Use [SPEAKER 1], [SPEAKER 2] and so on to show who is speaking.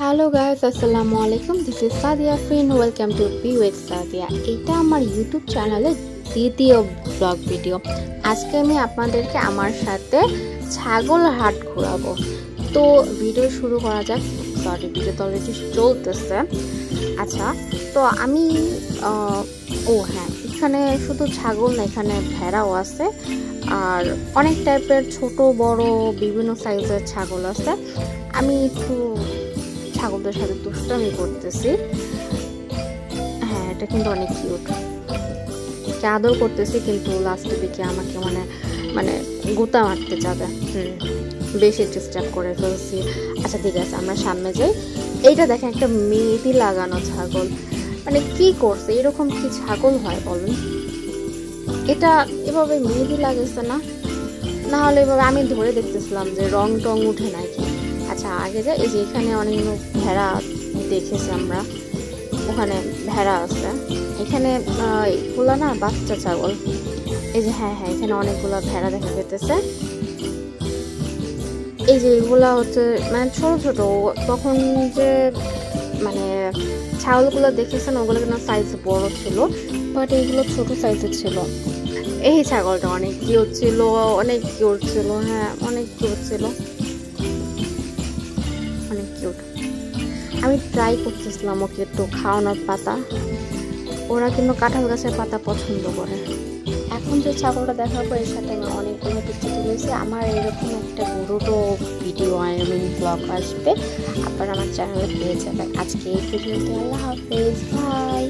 [SPEAKER 1] Hello guys, আসসালামু আলাইকুম। This is Sadia friend, welcome to B with Sadia. এটা আমার ইউটিউব চ্যানেলের দ্বিতীয় ব্লগ ভিডিও। আজকে আমি আপনাদেরকে আমার সাথে ছাগল হাট ঘোরাবো। তো ভিডিও শুরু করা যাক। সরি, ভিডিও তো অলরেডি চলতেছে। আচ্ছা, তো আমি এখানে শুধু ছাগল না, এখানে ভেড়াও আছে আর অনেক টাইপের ছোট বড় বিভিন্ন সাইজের ছাগল আছে। আমি একটু ছাগলদের সাথে দুষ্টামি করতেছি। হ্যাঁ, এটা কিন্তু অনেক কিউট। আদর করতেছি, কিন্তু লাস্টের দিকে আমাকে মানে গোতা মারতে যাবে। বেশি ডিস্টার্ব করে ফেলছি। আচ্ছা ঠিক আছে, আমরা সামনে যাই। এইটা দেখেন, একটা মেহেদি লাগানো ছাগল। মানে কি করছে, এরকম কি ছাগল হয় বলুন? এটা এভাবে মেহেদি লাগাইছে না, না হলে এভাবে আমি ধরে দেখতেছিলাম যে রং টং উঠে নাকি। আচ্ছা আগে যাই। এই যে এখানে অনেকগুলো ভেড়া দেখেছি আমরা, ওখানে ভেড়া আছে। এখানে এগুলা না বাচ্চা ছাগল। এই যে হ্যাঁ, এখানে অনেকগুলো ভেড়া দেখা যেতেছে। এই যে এগুলা হচ্ছে মানে ছোট ছোট, তখন যে মানে ছাগলগুলো দেখেছেন ওগুলো কিন্তু সাইজ বড় ছিল, বাট এইগুলো ছোট সাইজের ছিল। এই ছাগলটা অনেক কিউট ছিল, অনেক কিউট ছিল। হ্যাঁ, অনেক কিউট ছিল, অনেক কিউট। আমি ট্রাই করতেছিলাম ওকে একটু খাওয়ানোর পাতা। ওরা কিন্তু কাঁঠাল গাছের পাতা পছন্দ করে। এখন যে ছাগলটা দেখাবো এর সাথে আমি অনেকগুলো পিকচার তুলেছি। আমার এরকম একটা বড়ো ভিডিও ব্লগ আসবে, আপনারা আমার চ্যানেলে পেয়ে যাবেন। আজকে এই ভিডিওতে আল্লাহ হাফেজ, বাই।